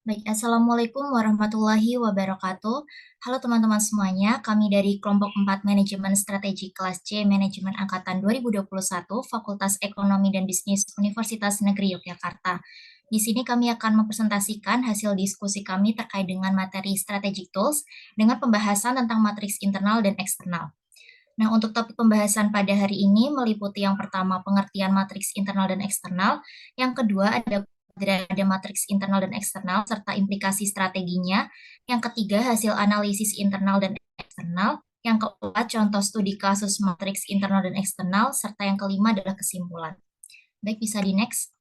Baik, Assalamualaikum warahmatullahi wabarakatuh. Halo teman-teman semuanya, kami dari kelompok 4 Manajemen Strategi Kelas C Manajemen Angkatan 2021 Fakultas Ekonomi dan Bisnis Universitas Negeri Yogyakarta. Di sini kami akan mempresentasikan hasil diskusi kami terkait dengan materi Strategic Tools dengan pembahasan tentang matriks internal dan eksternal. Nah, untuk topik pembahasan pada hari ini meliputi yang pertama pengertian matriks internal dan eksternal, yang kedua ada matriks internal dan eksternal serta implikasi strateginya, yang ketiga hasil analisis internal dan eksternal, yang keempat contoh studi kasus matriks internal dan eksternal, serta yang kelima adalah kesimpulan. Baik, bisa di next.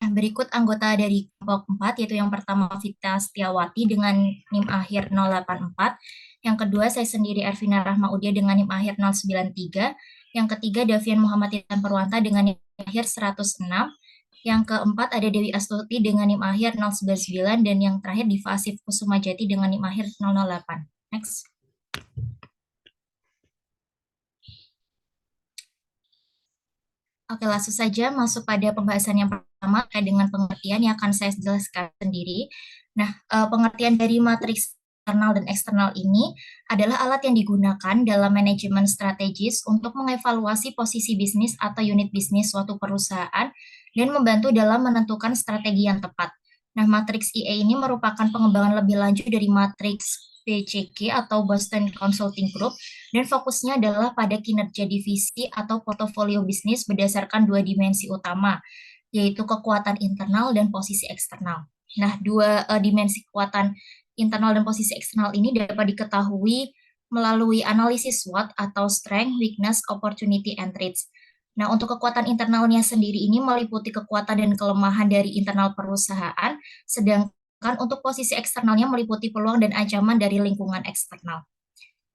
Nah, berikut anggota dari kelompok 4, yaitu yang pertama Vita Setiawati dengan NIM akhir 084, yang kedua saya sendiri Ervina Rahmaudia dengan NIM akhir 093, yang ketiga Davian Muhammad Intan Perwanta dengan NIM akhir 106, yang keempat ada Dewi Astuti dengan NIM akhir 099, dan yang terakhir Diva Asif Kusumajati dengan NIM akhir 008. Next. Oke, langsung saja masuk pada pembahasan yang pertama terkait dengan pengertian yang akan saya jelaskan sendiri. Nah, pengertian dari matriks internal dan eksternal ini adalah alat yang digunakan dalam manajemen strategis untuk mengevaluasi posisi bisnis atau unit bisnis suatu perusahaan dan membantu dalam menentukan strategi yang tepat. Nah, matriks IA ini merupakan pengembangan lebih lanjut dari matriks BCG atau Boston Consulting Group, dan fokusnya adalah pada kinerja divisi atau portofolio bisnis berdasarkan dua dimensi utama, yaitu kekuatan internal dan posisi eksternal. Nah, dua dimensi kekuatan internal dan posisi eksternal ini dapat diketahui melalui analisis SWOT atau Strength, Weakness, Opportunity, and Threats. Nah, untuk kekuatan internalnya sendiri ini meliputi kekuatan dan kelemahan dari internal perusahaan, sedangkan untuk posisi eksternalnya meliputi peluang dan ancaman dari lingkungan eksternal.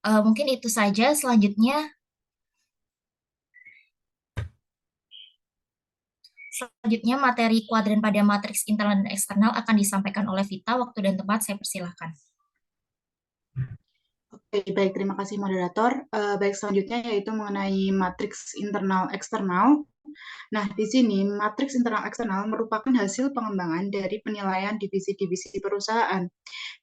Mungkin itu saja. Selanjutnya materi kuadran pada matriks internal dan eksternal akan disampaikan oleh Vita. Waktu dan tempat saya persilahkan. Oke, baik, terima kasih moderator. Baik, selanjutnya yaitu mengenai matriks internal eksternal. Nah, di sini matriks internal eksternal merupakan hasil pengembangan dari penilaian divisi-divisi perusahaan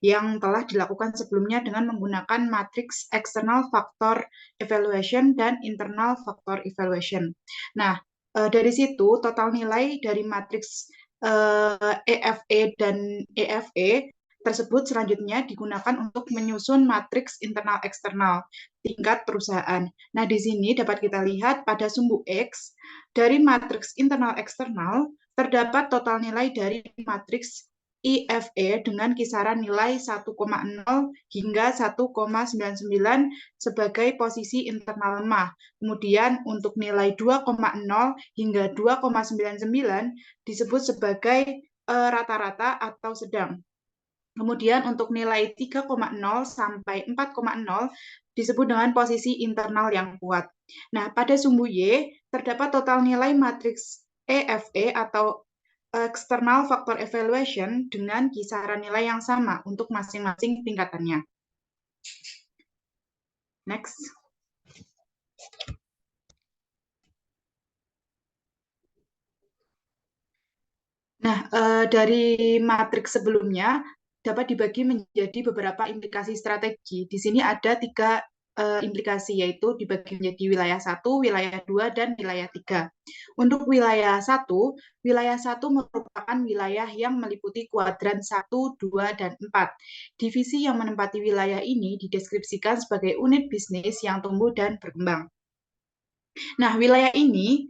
yang telah dilakukan sebelumnya dengan menggunakan matriks external factor evaluation dan internal factor evaluation. Nah, dari situ total nilai dari matriks EFE dan EFE tersebut selanjutnya digunakan untuk menyusun matriks internal eksternal tingkat perusahaan. Nah, di sini dapat kita lihat pada sumbu X dari matriks internal eksternal terdapat total nilai dari matriks IFE dengan kisaran nilai 1,0 hingga 1,99 sebagai posisi internal lemah. Kemudian untuk nilai 2,0 hingga 2,99 disebut sebagai rata-rata atau sedang. Kemudian untuk nilai 3,0 sampai 4,0 disebut dengan posisi internal yang kuat. Nah, pada sumbu Y terdapat total nilai matriks EFE atau External Factor Evaluation dengan kisaran nilai yang sama untuk masing-masing tingkatannya. Next. Nah, dari matriks sebelumnya dapat dibagi menjadi beberapa implikasi strategi. Di sini ada 3 implikasi, yaitu dibagi menjadi wilayah 1, wilayah 2, dan wilayah 3. Untuk wilayah 1 merupakan wilayah yang meliputi kuadran 1, 2, dan 4. Divisi yang menempati wilayah ini dideskripsikan sebagai unit bisnis yang tumbuh dan berkembang. Nah, wilayah ini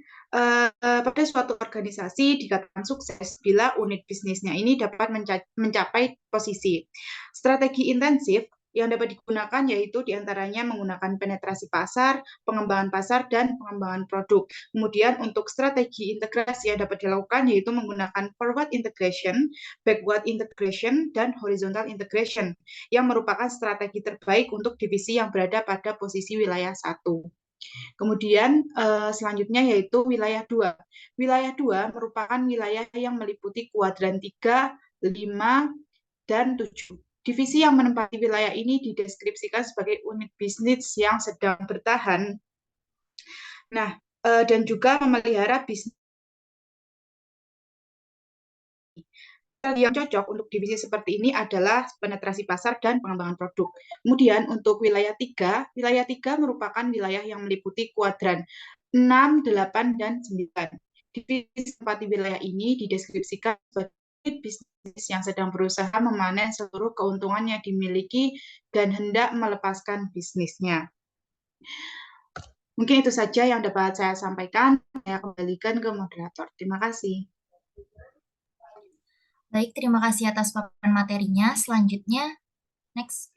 pada suatu organisasi dikatakan sukses bila unit bisnisnya ini dapat mencapai posisi. Strategi intensif yang dapat digunakan yaitu diantaranya menggunakan penetrasi pasar, pengembangan pasar, dan pengembangan produk. Kemudian untuk strategi integrasi yang dapat dilakukan yaitu menggunakan forward integration, backward integration, dan horizontal integration yang merupakan strategi terbaik untuk divisi yang berada pada posisi wilayah 1. Kemudian selanjutnya yaitu wilayah 2. Wilayah 2 merupakan wilayah yang meliputi kuadran 3, 5, dan 7. Divisi yang menempati wilayah ini dideskripsikan sebagai unit bisnis yang sedang bertahan. Nah, dan juga memelihara bisnis yang cocok untuk divisi seperti ini adalah penetrasi pasar dan pengembangan produk. Kemudian untuk wilayah 3 merupakan wilayah yang meliputi kuadran 6, 8, dan 9. Divisi tempat di wilayah ini dideskripsikan sebagai bisnis yang sedang berusaha memanen seluruh keuntungan yang dimiliki dan hendak melepaskan bisnisnya. Mungkin itu saja yang dapat saya sampaikan. Saya kembalikan ke moderator. Terima kasih. Baik, terima kasih atas paparan materinya. Selanjutnya, next.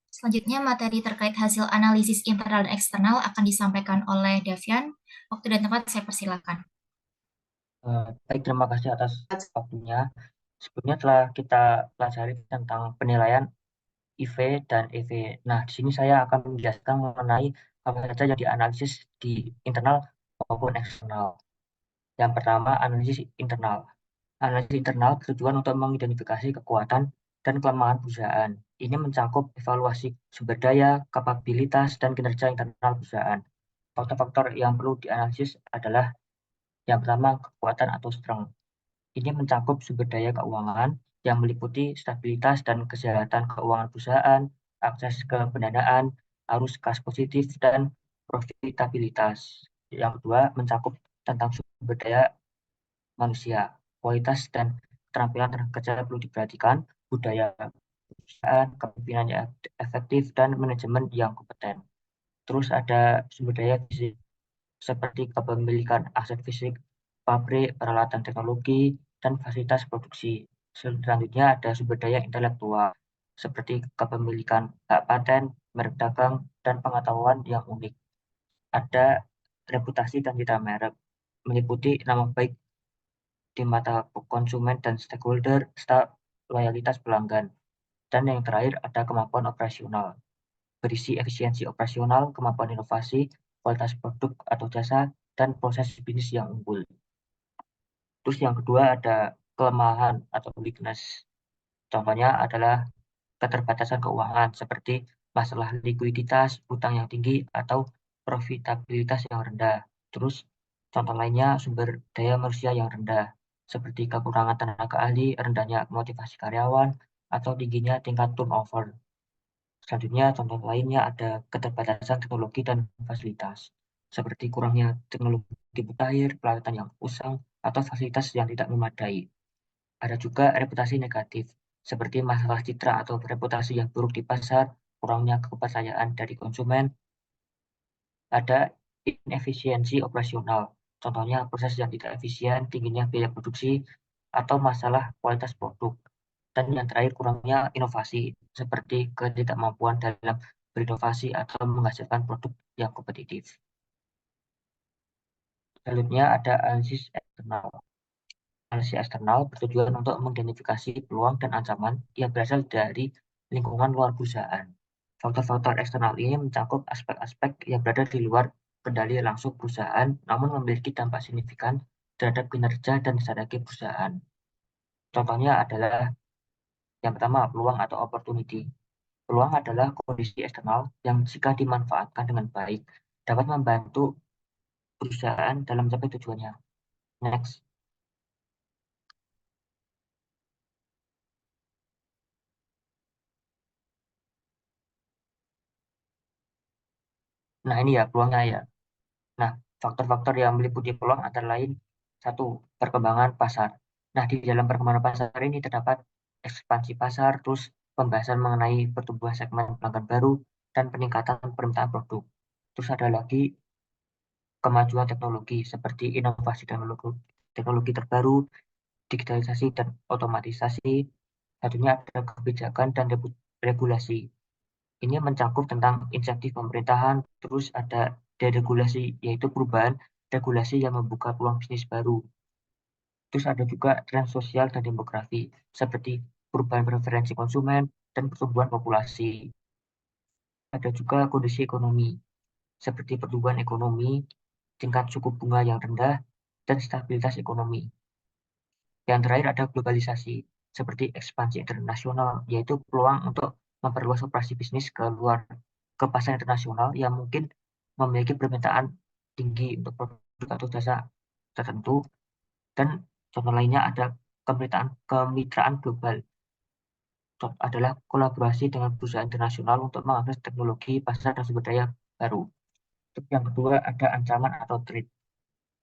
Selanjutnya, materi terkait hasil analisis internal dan eksternal akan disampaikan oleh Davian. Waktu dan tempat saya persilakan. Baik, terima kasih atas waktunya. Sebelumnya telah kita pelajari tentang penilaian IV dan EV. Nah, di sini saya akan menjelaskan mengenai apa saja yang dianalisis di internal maupun eksternal. Yang pertama, analisis internal. Analisis internal bertujuan untuk mengidentifikasi kekuatan dan kelemahan perusahaan. Ini mencakup evaluasi sumber daya, kapabilitas, dan kinerja internal perusahaan. Faktor-faktor yang perlu dianalisis adalah yang pertama, kekuatan atau strength. Ini mencakup sumber daya keuangan yang meliputi stabilitas dan kesehatan keuangan perusahaan, akses ke pendanaan, arus kas positif, dan profitabilitas. Yang kedua, mencakup tentang sumber daya manusia, kualitas dan keterampilan tenaga kerja perlu diperhatikan, budaya perusahaan, kepemimpinan yang efektif, dan manajemen yang kompeten. Terus ada sumber daya fisik, seperti kepemilikan aset fisik, pabrik, peralatan teknologi, dan fasilitas produksi. Selanjutnya ada sumber daya intelektual, seperti kepemilikan hak paten, merek dagang, dan pengetahuan yang unik. Ada reputasi dan citra merek, meliputi nama baik di mata konsumen dan stakeholder, serta loyalitas pelanggan. Dan yang terakhir ada kemampuan operasional, berisi efisiensi operasional, kemampuan inovasi, kualitas produk atau jasa, dan proses bisnis yang unggul. Terus yang kedua ada kelemahan atau weakness. Contohnya adalah keterbatasan keuangan seperti masalah likuiditas, utang yang tinggi, atau profitabilitas yang rendah. Terus contoh lainnya sumber daya manusia yang rendah, seperti kekurangan tenaga ahli, rendahnya motivasi karyawan, atau tingginya tingkat turnover. Selanjutnya, contoh lainnya ada keterbatasan teknologi dan fasilitas, seperti kurangnya teknologi mutakhir, peralatan yang usang, atau fasilitas yang tidak memadai. Ada juga reputasi negatif, seperti masalah citra atau reputasi yang buruk di pasar, kurangnya kepercayaan dari konsumen. Ada inefisiensi operasional, contohnya proses yang tidak efisien, tingginya biaya produksi, atau masalah kualitas produk. Dan yang terakhir, kurangnya inovasi, seperti ketidakmampuan dalam berinovasi atau menghasilkan produk yang kompetitif. Selanjutnya ada analisis eksternal. Analisis eksternal bertujuan untuk mengidentifikasi peluang dan ancaman yang berasal dari lingkungan luar perusahaan. Faktor-faktor eksternal ini mencakup aspek-aspek yang berada di luar kendali langsung perusahaan, namun memiliki dampak signifikan terhadap kinerja dan strategi perusahaan. Contohnya adalah yang pertama, peluang atau opportunity. Peluang adalah kondisi eksternal yang jika dimanfaatkan dengan baik, dapat membantu perusahaan dalam mencapai tujuannya. Next. Nah, ini ya peluangnya ya. Nah, faktor-faktor yang meliputi peluang antara lain, satu, perkembangan pasar. Nah, di dalam perkembangan pasar ini terdapat ekspansi pasar, terus pembahasan mengenai pertumbuhan segmen pelanggan baru, dan peningkatan permintaan produk. Terus ada lagi kemajuan teknologi, seperti inovasi teknologi terbaru, digitalisasi dan otomatisasi. Satunya ada kebijakan dan regulasi. Ini mencakup tentang insentif pemerintahan, terus ada deregulasi, yaitu perubahan regulasi yang membuka peluang bisnis baru. Terus ada juga tren sosial dan demografi, seperti perubahan preferensi konsumen dan pertumbuhan populasi. Ada juga kondisi ekonomi, seperti pertumbuhan ekonomi, tingkat suku bunga yang rendah, dan stabilitas ekonomi. Yang terakhir ada globalisasi, seperti ekspansi internasional, yaitu peluang untuk memperluas operasi bisnis ke luar ke pasar internasional yang mungkin memiliki permintaan tinggi untuk produk atau jasa tertentu. Dan contoh lainnya ada kemitraan global. Adalah kolaborasi dengan perusahaan internasional untuk mengakses teknologi, pasar, dan sumber daya baru. Terus yang kedua ada ancaman atau threat.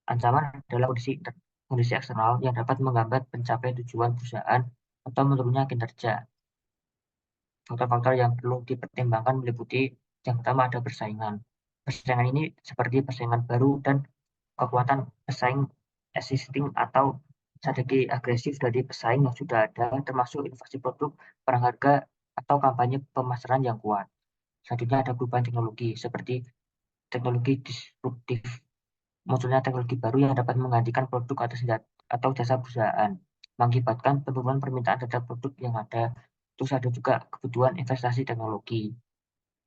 Ancaman adalah kondisi eksternal yang dapat menghambat pencapaian tujuan perusahaan atau menurunnya kinerja. Faktor-faktor yang perlu dipertimbangkan meliputi yang pertama ada persaingan. Persaingan ini seperti persaingan baru dan kekuatan pesaing existing atau strategi agresif dari pesaing yang sudah ada, termasuk inovasi produk, perang harga, atau kampanye pemasaran yang kuat. Selanjutnya ada perubahan teknologi, seperti teknologi disruptif. Munculnya teknologi baru yang dapat menggantikan produk atau jasa perusahaan, mengakibatkan penurunan permintaan terhadap produk yang ada. Terus ada juga kebutuhan investasi teknologi.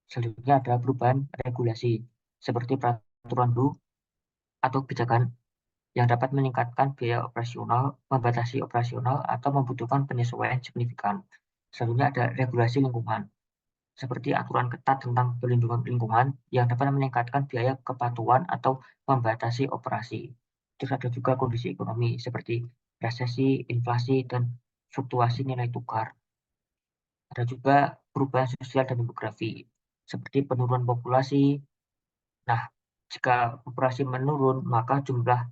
Selanjutnya ada perubahan regulasi, seperti peraturan baru atau kebijakan yang dapat meningkatkan biaya operasional, membatasi operasional, atau membutuhkan penyesuaian signifikan. Selanjutnya ada regulasi lingkungan, seperti aturan ketat tentang perlindungan lingkungan yang dapat meningkatkan biaya kepatuhan atau membatasi operasi. Terus ada juga kondisi ekonomi, seperti resesi, inflasi, dan fluktuasi nilai tukar. Ada juga perubahan sosial dan demografi, seperti penurunan populasi. Nah, jika populasi menurun, maka jumlah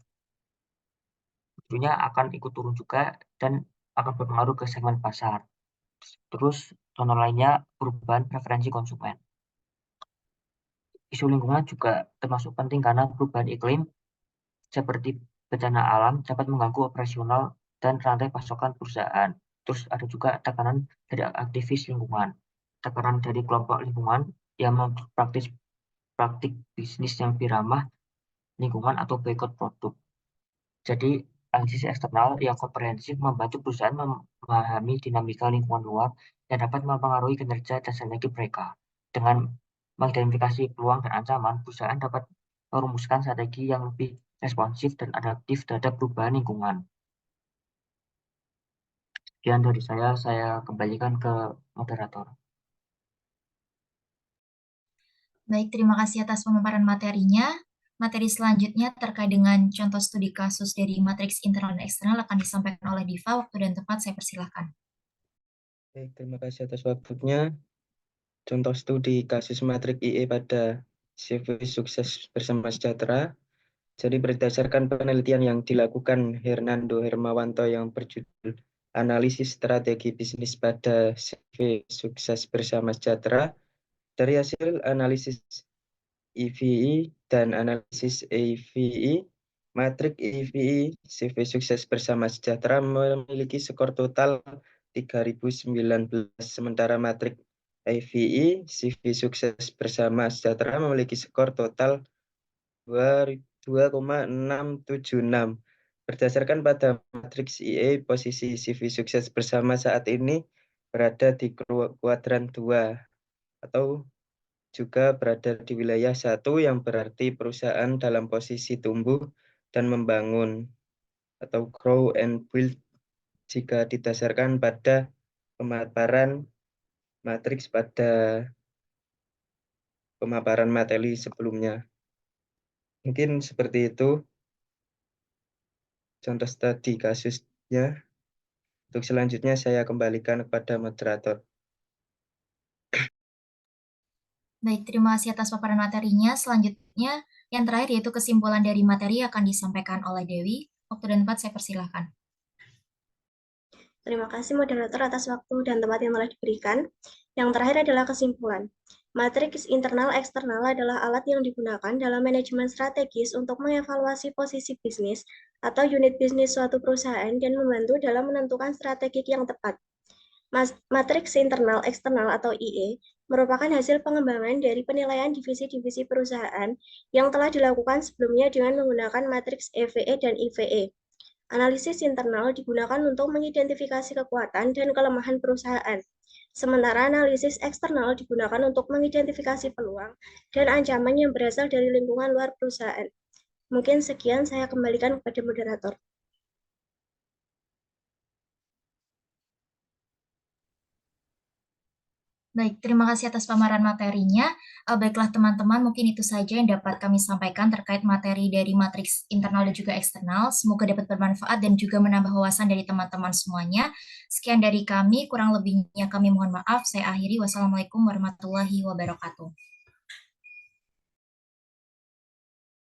tentunya akan ikut turun juga dan akan berpengaruh ke segmen pasar. Terus contoh lainnya perubahan preferensi konsumen. Isu lingkungan juga termasuk penting karena perubahan iklim seperti bencana alam dapat mengganggu operasional dan rantai pasokan perusahaan. Terus ada juga tekanan dari aktivis lingkungan, tekanan dari kelompok lingkungan yang praktik bisnis yang lebih ramah lingkungan atau boikot produk. Jadi, analisis eksternal yang komprehensif membantu perusahaan memahami dinamika lingkungan luar yang dapat mempengaruhi kinerja dan strategi mereka. Dengan mengidentifikasi peluang dan ancaman, perusahaan dapat merumuskan strategi yang lebih responsif dan adaptif terhadap perubahan lingkungan. Sekian dari saya kembalikan ke moderator. Baik, terima kasih atas pemaparan materinya. Materi selanjutnya terkait dengan contoh studi kasus dari matriks internal dan eksternal akan disampaikan oleh Diva. Waktu dan tempat saya persilahkan. Baik, terima kasih atas waktunya. Contoh studi kasus matrik IE pada CV Sukses Bersama Sejahtera. Jadi berdasarkan penelitian yang dilakukan Hernando Hermawanto yang berjudul Analisis Strategi Bisnis pada CV Sukses Bersama Sejahtera, dari hasil analisis EVE dan analisis AVE, matrik EVE CV Sukses Bersama Sejahtera memiliki skor total 3019, sementara matrik AVE CV Sukses Bersama Sejahtera memiliki skor total 2,676. Berdasarkan pada matriks IE, posisi CV Sukses Bersama saat ini berada di kuadran 2 atau juga berada di wilayah 1 yang berarti perusahaan dalam posisi tumbuh dan membangun atau grow and build jika didasarkan pada pemaparan matriks pada pemaparan materi sebelumnya. Mungkin seperti itu contoh studi kasusnya. Untuk selanjutnya saya kembalikan kepada moderator. Baik, terima kasih atas paparan materinya. Selanjutnya, yang terakhir yaitu kesimpulan dari materi akan disampaikan oleh Dewi. Waktu dan tempat saya persilahkan. Terima kasih moderator atas waktu dan tempat yang telah diberikan. Yang terakhir adalah kesimpulan. Matriks internal eksternal adalah alat yang digunakan dalam manajemen strategis untuk mengevaluasi posisi bisnis atau unit bisnis suatu perusahaan dan membantu dalam menentukan strategi yang tepat. Matriks internal eksternal atau IE merupakan hasil pengembangan dari penilaian divisi-divisi perusahaan yang telah dilakukan sebelumnya dengan menggunakan matriks EVE dan IVE. Analisis internal digunakan untuk mengidentifikasi kekuatan dan kelemahan perusahaan, sementara analisis eksternal digunakan untuk mengidentifikasi peluang dan ancaman yang berasal dari lingkungan luar perusahaan. Mungkin sekian, saya kembalikan kepada moderator. Baik, terima kasih atas paparan materinya. Baiklah teman-teman, mungkin itu saja yang dapat kami sampaikan terkait materi dari matriks internal dan juga eksternal. Semoga dapat bermanfaat dan juga menambah wawasan dari teman-teman semuanya. Sekian dari kami, kurang lebihnya kami mohon maaf. Saya akhiri. Wassalamualaikum warahmatullahi wabarakatuh.